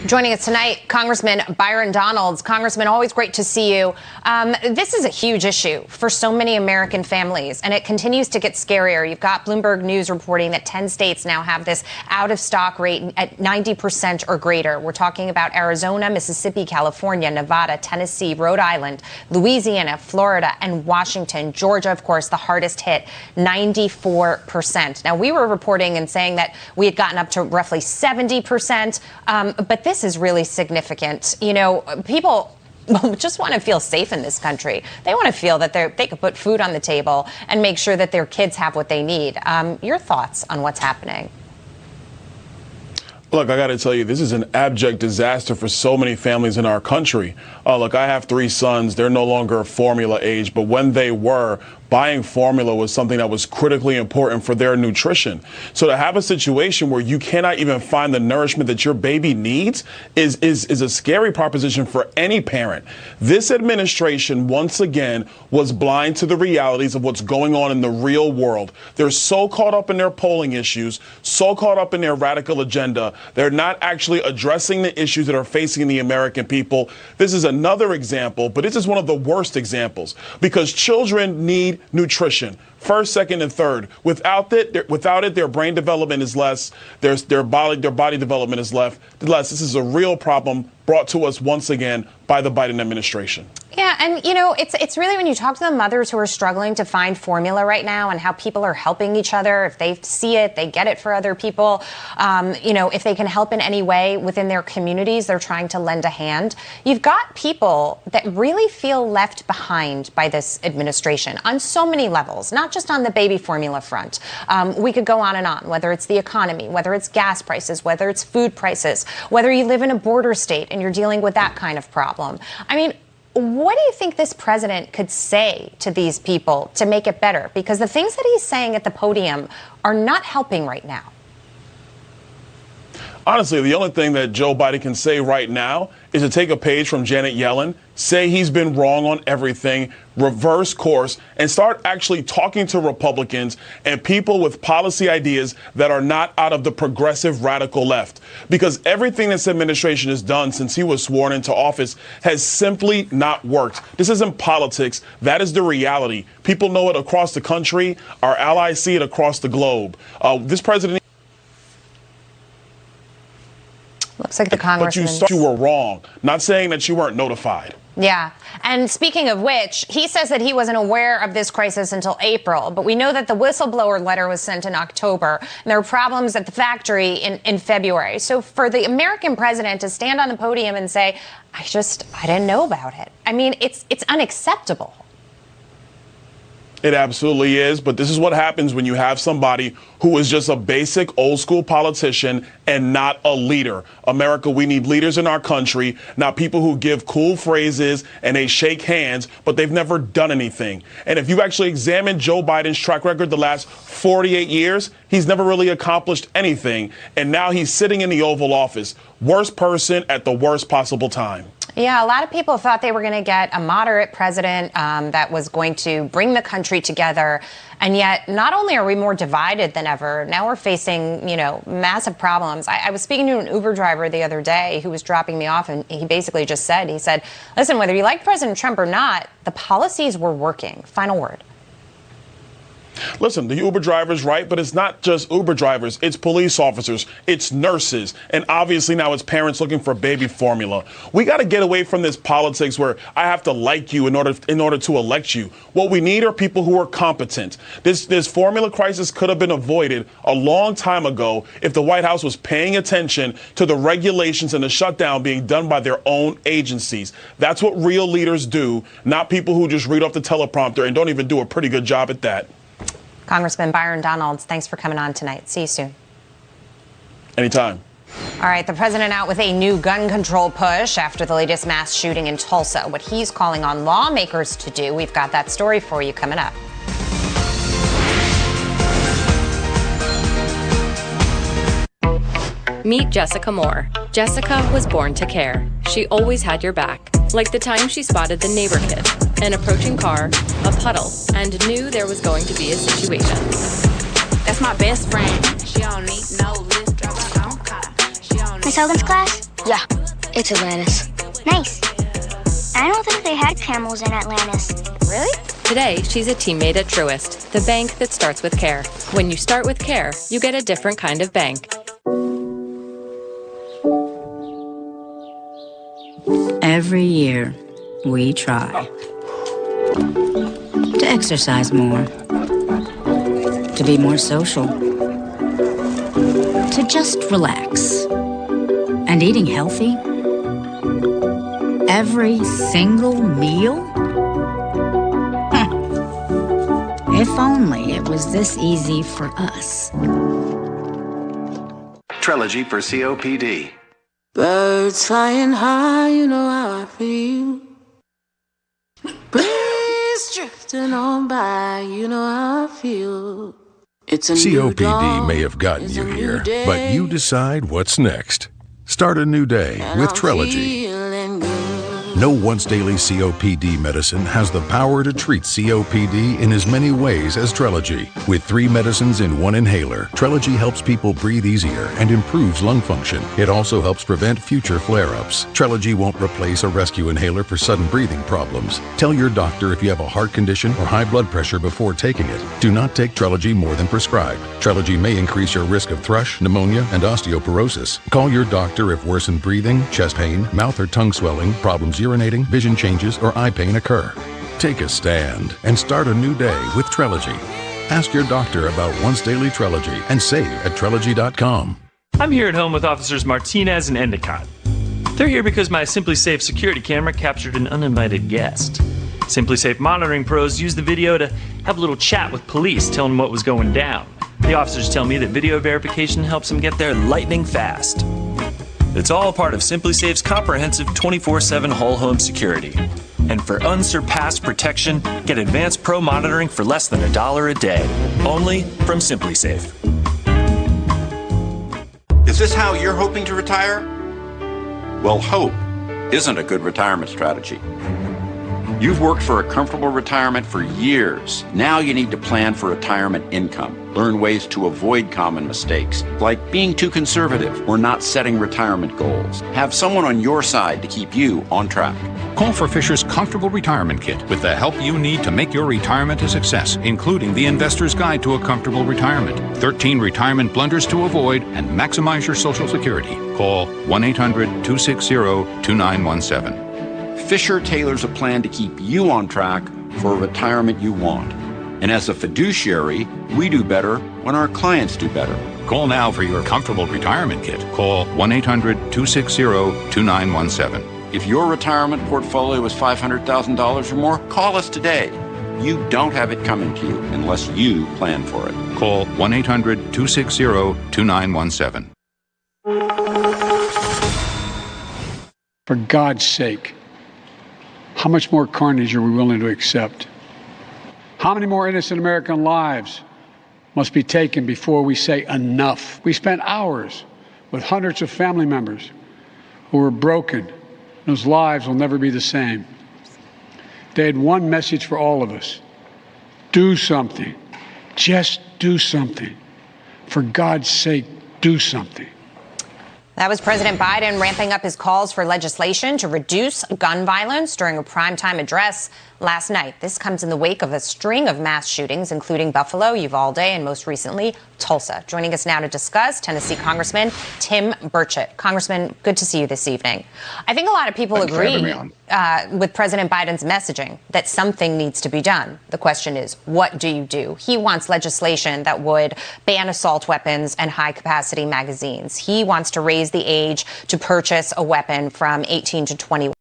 Joining us tonight, Congressman Byron Donalds. Congressman, always great to see you. This is a huge issue for so many American families, and it continues to get scarier. You've got Bloomberg News reporting that 10 states now have this out-of-stock rate at 90% or greater. We're talking about Arizona, Mississippi, California, Nevada, Tennessee, Rhode Island, Louisiana, Florida, and Washington. Georgia, of course, the hardest hit, 94%. Now, we were reporting and saying that we had gotten up to roughly 70%, but this is really significant. You know, people just want to feel safe in this country. They want to feel that they can put food on the table and make sure that their kids have what they need. Your thoughts on what's happening? Look, I got to tell you, this is an abject disaster for so many families in our country. Look, I have 3 sons. They're no longer formula age, but when they were, buying formula was something that was critically important for their nutrition. So to have a situation where you cannot even find the nourishment that your baby needs is a scary proposition for any parent. This administration, once again, was blind to the realities of what's going on in the real world. They're so caught up in their polling issues, so caught up in their radical agenda, they're not actually addressing the issues that are facing the American people. This is another example, but this is one of the worst examples, because children need nutrition. First, second, and third. Without it, their brain development is less. Their body development is less. This is a real problem brought to us once again by the Biden administration. Yeah, and you know, it's really when you talk to the mothers who are struggling to find formula right now and how people are helping each other. If they see it, they get it for other people. You know, if they can help in any way within their communities, they're trying to lend a hand. You've got people that really feel left behind by this administration on so many levels, not just on the baby formula front. We could go on, whether it's the economy, whether it's gas prices, whether it's food prices, whether you live in a border state and you're dealing with that kind of problem. I mean, what do you think this president could say to these people to make it better? Because the things that he's saying at the podium are not helping right now. Honestly, the only thing that Joe Biden can say right now is to take a page from Janet Yellen, say he's been wrong on everything, reverse course, and start actually talking to Republicans and people with policy ideas that are not out of the progressive radical left. Because everything this administration has done since he was sworn into office has simply not worked. This isn't politics. That is the reality. People know it across the country. Our allies see it across the globe. This president... Looks like the congressman. But you were wrong. Not saying that you weren't notified. Yeah. And speaking of which, he says that he wasn't aware of this crisis until April. But we know that the whistleblower letter was sent in October. And there were problems at the factory in February. So for the American president to stand on the podium and say, I didn't know about it. I mean, it's unacceptable. It absolutely is. But this is what happens when you have somebody who is just a basic old school politician and not a leader. America, we need leaders in our country, not people who give cool phrases and they shake hands, but they've never done anything. And if you actually examine Joe Biden's track record the last 48 years, he's never really accomplished anything. And now he's sitting in the Oval Office. Worst person at the worst possible time. Yeah, a lot of people thought they were going to get a moderate president that was going to bring the country together. And yet, not only are we more divided than ever, now we're facing, you know, massive problems. I was speaking to an Uber driver the other day who was dropping me off, and he basically just said, listen, whether you like President Trump or not, the policies were working. Final word. Listen, the Uber driver's right, but it's not just Uber drivers. It's police officers, it's nurses, and obviously now it's parents looking for baby formula. We got to get away from this politics where I have to like you in order to elect you. What we need are people who are competent. This formula crisis could have been avoided a long time ago if the White House was paying attention to the regulations and the shutdown being done by their own agencies. That's what real leaders do, not people who just read off the teleprompter and don't even do a pretty good job at that. Congressman Byron Donalds, thanks for coming on tonight. See you soon. Anytime. All right, the president out with a new gun control push after the latest mass shooting in Tulsa. What he's calling on lawmakers to do. We've got that story for you coming up. Meet Jessica Moore. Jessica was born to care. She always had your back. Like the time she spotted the neighbor kid, an approaching car, a puddle, and knew there was going to be a situation. That's my best friend. She don't need no list driver, I don't car. She don't Miss Hogan's class? Yeah, it's Atlantis. Nice. I don't think they had camels in Atlantis. Really? Today, she's a teammate at Truist, the bank that starts with care. When you start with care, you get a different kind of bank. Every year, we try to exercise more, to be more social, to just relax. And eating healthy every single meal? If only it was this easy for us. Trilogy for COPD. Birds flying high, you know how I feel. Breeze drifting on by, you know how I feel. It's a new COPD dawn, may have gotten it's you a new here, day, but you decide what's next. Start a new day and with I'm Trilogy. feeling good. No once-daily COPD medicine has the power to treat COPD in as many ways as Trilogy. With 3 medicines in 1 inhaler, Trilogy helps people breathe easier and improves lung function. It also helps prevent future flare-ups. Trilogy won't replace a rescue inhaler for sudden breathing problems. Tell your doctor if you have a heart condition or high blood pressure before taking it. Do not take Trilogy more than prescribed. Trilogy may increase your risk of thrush, pneumonia, and osteoporosis. Call your doctor if worsened breathing, chest pain, mouth or tongue swelling, problems urinating, vision changes, or eye pain occur. Take a stand and start a new day with Trilogy. Ask your doctor about once daily Trilogy and save at Trilogy.com. I'm here at home with Officers Martinez and Endicott. They're here because my SimpliSafe security camera captured an uninvited guest. SimpliSafe monitoring pros used the video to have a little chat with police, telling them what was going down. The officers tell me that video verification helps them get there lightning fast. It's all part of SimpliSafe's comprehensive 24/7 whole home security. And for unsurpassed protection, get advanced pro monitoring for less than $1 a day. Only from SimpliSafe. Is this how you're hoping to retire? Well, hope isn't a good retirement strategy. You've worked for a comfortable retirement for years. Now you need to plan for retirement income. Learn ways to avoid common mistakes, like being too conservative or not setting retirement goals. Have someone on your side to keep you on track. Call for Fisher's Comfortable Retirement Kit with the help you need to make your retirement a success, including the Investor's Guide to a Comfortable Retirement, 13 retirement blunders to avoid, and maximize your Social Security. Call 1-800-260-2917. Fisher tailors a plan to keep you on track for a retirement you want. And as a fiduciary, we do better when our clients do better. Call now for your Comfortable Retirement Kit. Call 1-800-260-2917. If your retirement portfolio is $500,000 or more, call us today. You don't have it coming to you unless you plan for it. Call 1-800-260-2917. For God's sake, how much more carnage are we willing to accept? How many more innocent American lives must be taken before we say enough? We spent hours with hundreds of family members who were broken, whose lives will never be the same. They had one message for all of us: do something. Just do something. For God's sake, do something. That was President Biden ramping up his calls for legislation to reduce gun violence during a primetime address last night. This comes in the wake of a string of mass shootings, including Buffalo, Uvalde, and most recently, Tulsa. Joining us now to discuss, Tennessee Congressman Tim Burchett. Congressman, good to see you this evening. I think a lot of people agree with President Biden's messaging that something needs to be done. The question is, what do you do? He wants legislation that would ban assault weapons and high-capacity magazines. He wants to raise the age to purchase a weapon from 18 to 21.